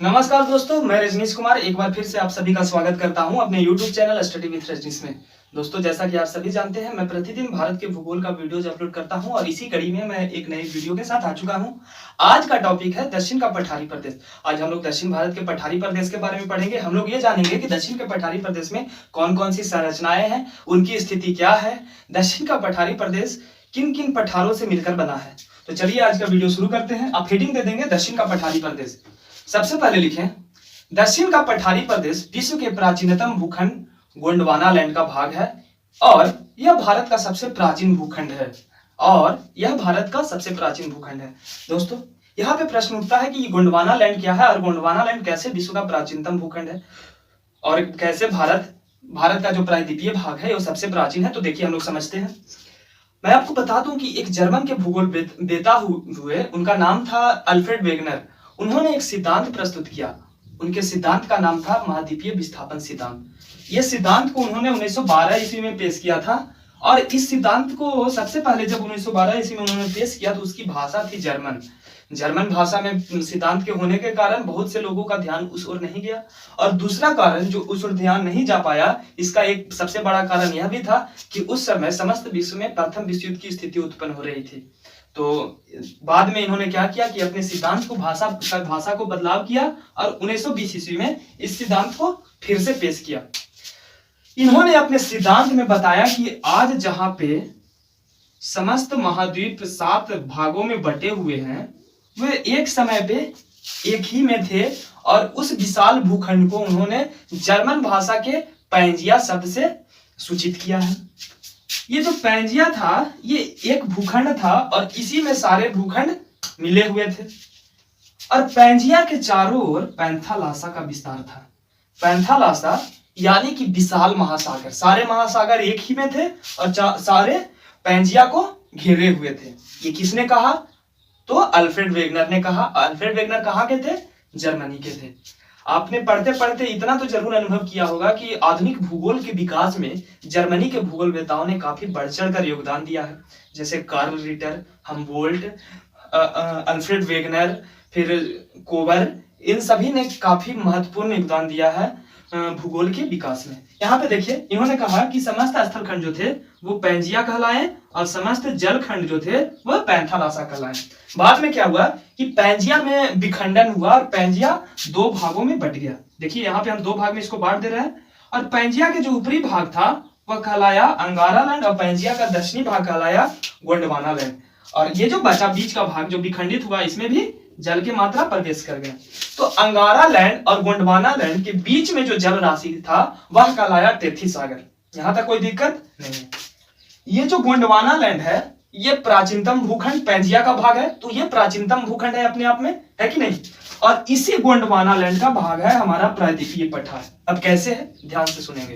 नमस्कार दोस्तों, मैं रजनीश कुमार एक बार फिर से आप सभी का स्वागत करता हूं अपने YouTube channel study with Rajneesh में। दोस्तों, जैसा कि आप सभी जानते हैं, मैं प्रतिदिन भारत के भूगोल का वीडियोज अपलोड करता हूं और इसी कड़ी में मैं एक नई वीडियो के साथ आ चुका हूं। आज का टॉपिक है दक्षिण का पठारी प्रदेश। आज हम लोग दक्षिण भारत के पठारी प्रदेश के बारे में पढ़ेंगे। हम लोग ये जानेंगे कि दक्षिण के पठारी प्रदेश में कौन कौन सी संरचनाएं हैं, उनकी स्थिति क्या है, दक्षिण का पठारी प्रदेश किन किन पठारों से मिलकर बना है। तो चलिए आज का वीडियो शुरू करते हैं। आप हेडिंग दे देंगे दक्षिण का पठारी प्रदेश। सबसे पहले लिखें, दक्षिण का पठारी प्रदेश विश्व के प्राचीनतम भूखंड गोंडवाना लैंड का भाग है और यह भारत का सबसे प्राचीन भूखंड है दोस्तों, यहाँ पे प्रश्न उठता है कि गोंडवाना लैंड क्या है और गोंडवाना लैंड कैसे विश्व का प्राचीनतम भूखंड है और कैसे भारत का जो प्रायद्वीपीय भाग है वो सबसे प्राचीन है। तो देखिए हम लोग समझते हैं। मैं आपको बता दूं कि एक जर्मन के भूगोल वेता हुए, उनका नाम था अल्फ्रेड वेगनर। उन्होंने एक सिद्धांत प्रस्तुत किया। उनके सिद्धांत का नाम था महाद्वीपीय विस्थापन सिद्धांत। यह सिद्धांत को उन्होंने 1912 ईस्वी में पेश किया था और इस सिद्धांत को सबसे पहले जब 1912 ईस्वी में उन्होंने पेश किया तो उसकी भाषा थी जर्मन भाषा में सिद्धांत के होने के कारण बहुत से लोगों का ध्यान उस ओर नहीं गया। और दूसरा कारण जो उस ओर ध्यान नहीं जा पाया, इसका एक सबसे बड़ा कारण यह भी था कि उस समय समस्त विश्व में प्रथम विश्व युद्ध की स्थिति उत्पन्न हो रही थी। तो बाद में इन्होंने क्या किया कि अपने सिद्धांत को भाषा को बदलाव किया और 1920 ईस्वी में इस सिद्धांत को फिर से पेश किया। इन्होंने अपने सिद्धांत में बताया कि आज जहां पे समस्त महाद्वीप 7 भागों में बटे हुए हैं, वे एक समय पे एक ही में थे और उस विशाल भूखंड को उन्होंने जर्मन भाषा के पैंजिया शब्द से सूचित किया है। ये जो पैंजिया था ये एक भूखंड था और इसी में सारे भूखंड मिले हुए थे और पैंजिया के चारों ओर पैंथालासा का विस्तार था। पैंथालासा यानी कि विशाल महासागर, सारे महासागर एक ही में थे और सारे पैंजिया को घेरे हुए थे। ये किसने कहा? तो अल्फ्रेड वेगनर ने कहा। अल्फ्रेड वेगनर कहाँ के थे? जर्मनी के थे। आपने पढ़ते पढ़ते इतना तो जरूर अनुभव किया होगा कि आधुनिक भूगोल के विकास में जर्मनी के भूगोलवेताओं ने काफी बढ़ चढ़कर योगदान दिया है। जैसे Carl Ritter, Humboldt, Alfred Wegener, फिर कोबर, इन सभी ने काफी महत्वपूर्ण योगदान दिया है भूगोल के विकास में। यहाँ पे देखिए, इन्होंने कहा कि समस्त स्थलखंड जो थे वो पैंजिया कहलाए और समस्त जलखंड जो थे वो पैंथालासा कहलाए। बाद में क्या हुआ कि पैंजिया में विखंडन हुआ और पैंजिया 2 भागों में बट गया। देखिए यहाँ पे हम 2 भाग में इसको बांट दे रहे हैं और पैंजिया के जो ऊपरी भाग था वह कहलाया अंगारा लैंड और पैंजिया का दक्षिणी भाग कहलाया गोंडवाना लैंड। और ये जो बचा बीच का भाग जो विखंडित हुआ, इसमें भी जल की मात्रा प्रवेश कर गया। तो अंगारा लैंड और गोंडवाना लैंड के बीच में जो जल राशि था वह कहलाया टेथी सागर। यहां तक कोई दिक्कत नहीं है। ये जो गोंडवाना लैंड है ये प्राचीनतम भूखंड पैंजिया का भाग है, तो ये प्राचीनतम भूखंड है अपने आप में, है कि नहीं? और इसी गोंडवाना लैंड का भाग है हमारा प्रायद्वीपीय पठार। अब कैसे है, ध्यान से सुनेंगे।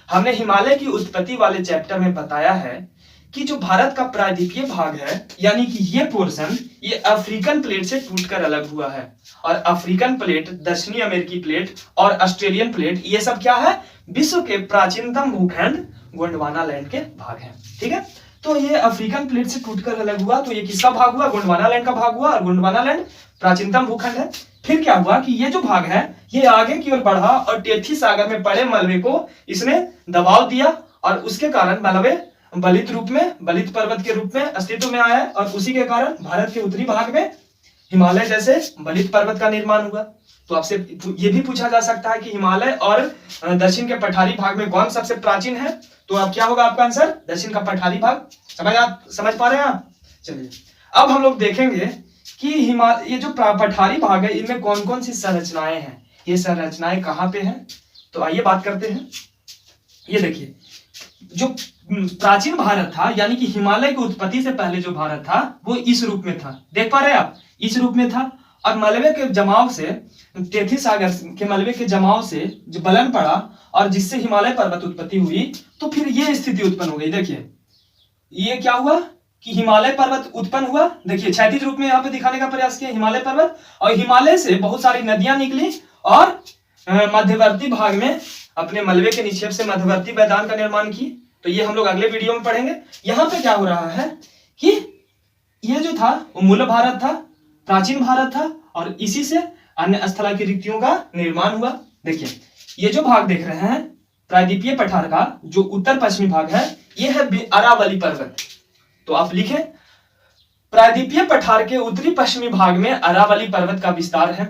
हमने हिमालय की उत्पत्ति वाले चैप्टर में बताया है कि जो भारत का प्रायद्वीपीय भाग है यानी कि ये पोर्शन ये अफ्रीकन प्लेट से टूटकर अलग हुआ है और अफ्रीकन प्लेट, दक्षिणी अमेरिकी प्लेट और ऑस्ट्रेलियन प्लेट, ये सब क्या है? विश्व के प्राचीनतम भूखंड गोंडवाना लैंड के भाग हैं। ठीक है, तो ये अफ्रीकन प्लेट से टूटकर अलग हुआ, तो ये किसका भाग हुआ? गोंडवाना लैंड का भाग हुआ और गोंडवाना लैंड प्राचीनतम भूखंड है। फिर क्या हुआ कि ये जो भाग है ये आगे की ओर बढ़ा और टेथी सागर में पड़े मलबे को इसने दबाव दिया और उसके कारण मलबे बलित पर्वत के रूप में अस्तित्व में आया है और उसी के कारण भारत के उत्तरी भाग में हिमालय जैसे बलित पर्वत का निर्माण हुआ। तो आपसे ये भी पूछा जा सकता है कि हिमालय और दक्षिण के पठारी भाग में कौन सबसे प्राचीन है? तो अब क्या होगा आपका आंसर? दक्षिण का पठारी भाग। समझ पा रहे हैं आप? चलिए अब हम लोग देखेंगे कि ये जो पठारी भाग है इनमें कौन कौन सी संरचनाएं हैं, ये संरचनाएं कहाँ पे हैं। तो आइए बात करते हैं। ये देखिए, जो प्राचीन भारत था यानी कि हिमालय की उत्पत्ति से पहले जो भारत था वो इस रूप में था। देख पा रहे हैं आप? इस रूप में था और मलबे के जमाव से, टेथी सागर के मलबे के जमाव से जो बलन पड़ा और जिससे हिमालय पर्वत उत्पत्ति हुई, तो फिर ये स्थिति उत्पन्न हो गई। देखिए ये क्या हुआ कि हिमालय पर्वत उत्पन्न हुआ। देखिए क्षैतिज रूप में यहाँ पे दिखाने का प्रयास किया हिमालय पर्वत, और हिमालय से बहुत सारी नदियां निकली और मध्यवर्ती भाग में अपने मलबे के निक्षेप से मध्यवर्ती मैदान का निर्माण की। तो ये हम लोग अगले वीडियो में पढ़ेंगे। यहाँ पे क्या हो रहा है कि ये जो था वो मूल भारत था, प्राचीन भारत था और इसी से अन्य स्थल की रिक्तियों का निर्माण हुआ। देखिए ये जो भाग देख रहे हैं प्रायद्वीपीय पठार का जो उत्तर पश्चिमी भाग है, ये है अरावली पर्वत। तो आप लिखें प्रायद्वीपीय पठार के उत्तरी पश्चिमी भाग में अरावली पर्वत का विस्तार है।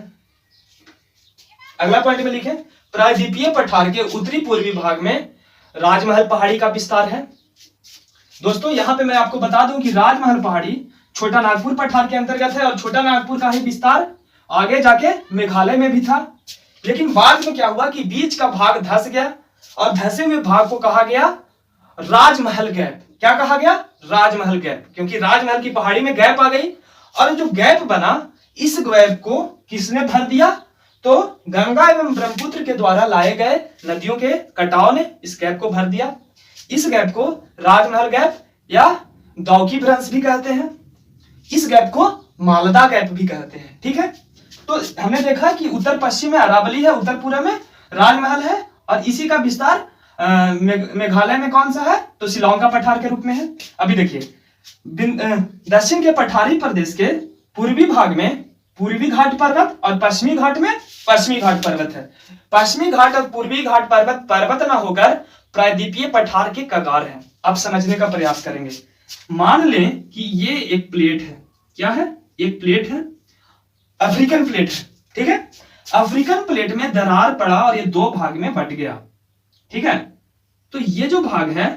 अगला पॉइंट में लिखें प्रायद्वीपीय पठार के उत्तरी पूर्वी भाग में राजमहल पहाड़ी का विस्तार है। दोस्तों यहां पे मैं आपको बता दूं कि राजमहल पहाड़ी छोटा नागपुर पठार के अंतर्गत है और छोटा नागपुर का ही विस्तार आगे जाके मेघालय में भी था। लेकिन बाद में क्या हुआ कि बीच का भाग धंस गया और धंसे हुए भाग को कहा गया राजमहल गैप। क्या कहा गया? राजमहल गैप, क्योंकि राजमहल की पहाड़ी में गैप आ गई और जो गैप बना इस गैप को किसने भर दिया? तो गंगा एवं ब्रह्मपुत्र के द्वारा लाए गए नदियों के कटाव ने इस गैप को भर दिया। इस गैप को राजमहल गैप या दौकी भ्रंश भी कहते हैं। इस गैप को मालदा गैप भी कहते हैं। ठीक है, तो हमने देखा कि उत्तर पश्चिम में अरावली है, उत्तर पूर्व में राजमहल है और इसी का विस्तार मेघालय में कौन सा है? तो शिलांग का पठार के रूप में है। अभी देखिए दक्षिण के पठारी प्रदेश के पूर्वी भाग में पूर्वी घाट पर्वत और पश्चिमी घाट में पश्चिमी घाट पर्वत है। पश्चिमी घाट और पूर्वी घाट पर्वत पर्वत न होकर प्रायद्वीपीय पठार के कगार हैं। अब समझने का प्रयास करेंगे। मान लें कि ये एक प्लेट है। क्या है? एक प्लेट है, अफ्रीकन प्लेट है। ठीक है, अफ्रीकन प्लेट में दरार पड़ा और ये दो भाग में बट गया। ठीक है, तो ये जो भाग है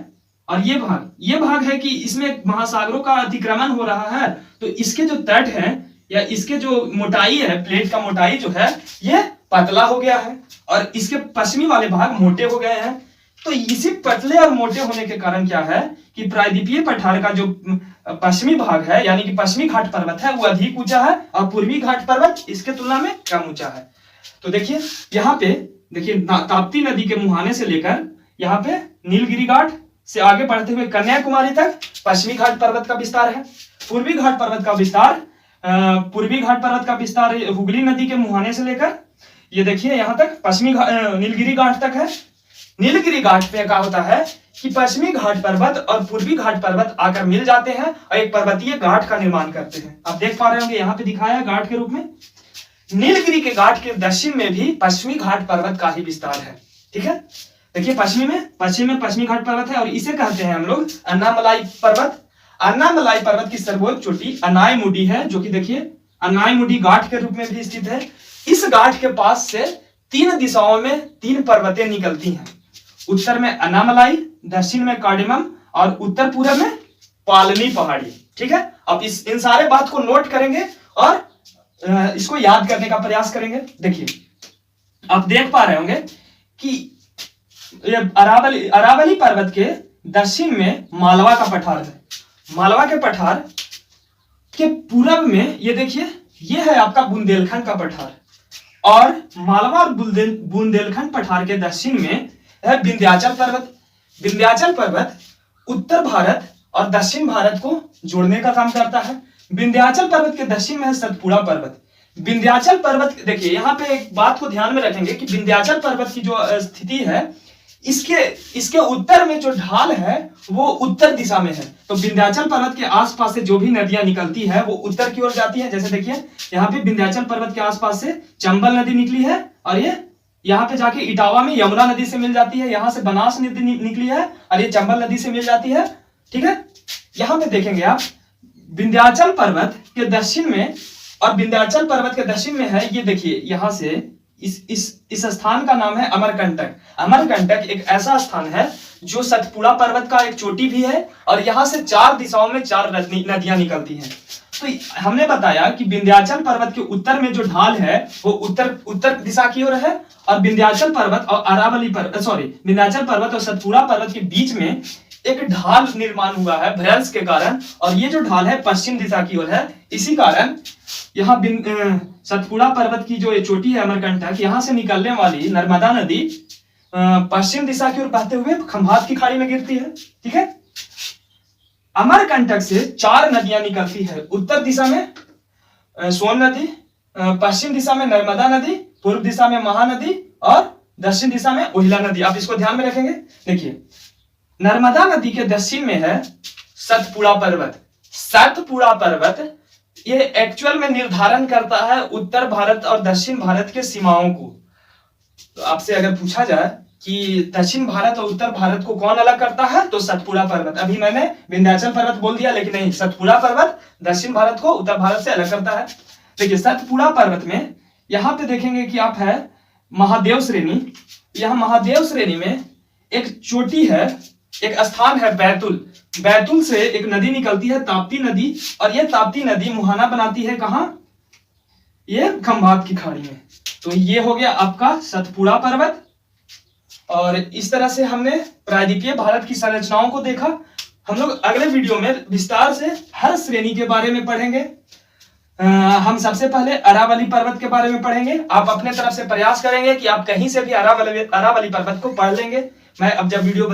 और ये भाग है कि इसमें महासागरों का अतिक्रमण हो रहा है, तो इसके जो तट है या इसके जो मोटाई है, प्लेट का मोटाई जो है ये पतला हो गया है और इसके पश्चिमी वाले भाग मोटे हो गए हैं। तो इसी पतले और मोटे होने के कारण क्या है कि प्रायद्वीपीय पठार का जो पश्चिमी भाग है यानी कि पश्चिमी घाट पर्वत है वो अधिक ऊंचा है और पूर्वी घाट पर्वत इसके तुलना में कम ऊंचा है। तो देखिए यहाँ पे देखिए ताप्ती नदी के मुहाने से लेकर यहाँ पे नीलगिरी घाट से आगे बढ़ते हुए कन्याकुमारी तक पश्चिमी घाट पर्वत का विस्तार है। पूर्वी घाट पर्वत का विस्तार हुगली नदी के मुहाने से लेकर ये देखिए यहाँ तक पश्चिमी नीलगिरी घाट तक है। नीलगिरी घाट पे क्या होता है कि पश्चिमी घाट पर्वत और पूर्वी घाट पर्वत आकर मिल जाते हैं और एक पर्वतीय घाट का निर्माण करते हैं। आप देख पा रहे होंगे यहाँ पे दिखाया है घाट के रूप में। नीलगिरी के घाट के दक्षिण में भी पश्चिमी घाट पर्वत का ही विस्तार है। ठीक है, देखिए पश्चिम में पश्चिमी घाट पर्वत है और इसे कहते हैं हम लोग अन्नामलाई पर्वत। अन्नामलाई पर्वत की सर्वोच्च चोटी अनायमुडी है, जो कि देखिए अनायमुडी घाट के रूप में भी स्थित है। इस घाट के पास से तीन दिशाओं में तीन पर्वतें निकलती हैं। उत्तर में अन्नामलाई, दक्षिण में कार्डेमम और उत्तर पूर्व में पालनी पहाड़ी। ठीक है, अब इन सारे बात को नोट करेंगे और इसको याद करने का प्रयास करेंगे। देखिए आप देख पा रहे होंगे कि अरावली पर्वत के दक्षिण में मालवा का पठार है। मालवा के पठार के पूरब में ये देखिए ये है आपका बुंदेलखंड का पठार और मालवा और बुंदेलखंड पठार के दक्षिण में है विंध्याचल पर्वत। विंध्याचल पर्वत उत्तर भारत और दक्षिण भारत को जोड़ने का काम करता है। विंध्याचल पर्वत के दक्षिण में है सतपुड़ा पर्वत। विंध्याचल पर्वत देखिए यहाँ पे एक बात को ध्यान में रखेंगे कि विंध्याचल पर्वत की जो स्थिति है इसके उत्तर में जो ढाल है वो उत्तर दिशा में है। तो विंध्याचल पर्वत के आसपास से जो भी नदियां निकलती है वो उत्तर की ओर जाती है। जैसे देखिए यहाँ पे विंध्याचल पर्वत के आसपास से चंबल नदी निकली है और ये यहाँ पे जाके इटावा में यमुना नदी से मिल जाती है। यहाँ से बनास नदी निकली है और ये चंबल नदी से मिल जाती है। ठीक है, यहाँ पे देखेंगे आप विंध्याचल पर्वत के दक्षिण में और विंध्याचल पर्वत के दक्षिण में है ये देखिए यहाँ से इस स्थान का नाम है अमरकंटक। अमरकंटक एक ऐसा स्थान है जो सतपुड़ा पर्वत का एक चोटी भी है और यहाँ से चार दिशाओं में चार नदियां निकलती हैं। तो हमने बताया कि विंध्याचल पर्वत के उत्तर में जो ढाल है वो उत्तर दिशा की ओर है और विंध्याचल पर्वत और विंध्याचल पर्वत और सतपुड़ा पर्वत के बीच में एक ढाल निर्माण हुआ है भ्रंश के कारण और ये जो ढाल है पश्चिम दिशा की ओर है। इसी कारण यहाँ सतपुड़ा पर्वत की जो चोटी है अमरकंटक, यहाँ से निकलने वाली नर्मदा नदी पश्चिम दिशा की ओर बहते हुए खंभात की खाड़ी में गिरती है। ठीक है, अमरकंटक से चार नदियां निकलती है। उत्तर दिशा में सोन नदी, पश्चिम दिशा में नर्मदा नदी, पूर्व दिशा में महानदी और दक्षिण दिशा में ओहिला नदी। आप इसको ध्यान में रखेंगे। देखिए नर्मदा नदी के दक्षिण में है सतपुड़ा पर्वत। सतपुड़ा पर्वत ये एक्चुअल में निर्धारण करता है उत्तर भारत और दक्षिण भारत के सीमाओं को। तो आपसे अगर पूछा जाए कि दक्षिण भारत और उत्तर भारत को कौन अलग करता है, तो सतपुड़ा पर्वत। अभी मैंने विंध्याचल पर्वत बोल दिया, लेकिन नहीं, सतपुड़ा पर्वत दक्षिण भारत को उत्तर भारत से अलग करता है। देखिए सतपुड़ा पर्वत में यहाँ पे देखेंगे कि आप है महादेव श्रेणी। यहाँ महादेव श्रेणी में एक चोटी है, एक स्थान है बैतुल। बैतुल से एक नदी निकलती है, ताप्ती नदी, और ये ताप्ती नदी मुहाना बनाती है कहां, ये खंभात की खाड़ी में। तो ये हो गया आपका सतपुड़ा पर्वत। और इस तरह से हमने प्रायद्वीपीय भारत की संरचनाओं को देखा। हम लोग अगले वीडियो में विस्तार से हर श्रेणी के बारे में पढ़ेंगे। हम सबसे पहले अरावली पर्वत के बारे में पढ़ेंगे। आप अपने तरफ से प्रयास करेंगे कि आप कहीं से भी अरावली पर्वत को पढ़ लेंगे। मैं अब जब वीडियो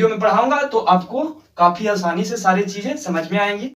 में पढ़ाऊंगा तो आपको काफी आसानी से सारी चीजें समझ में आएंगी।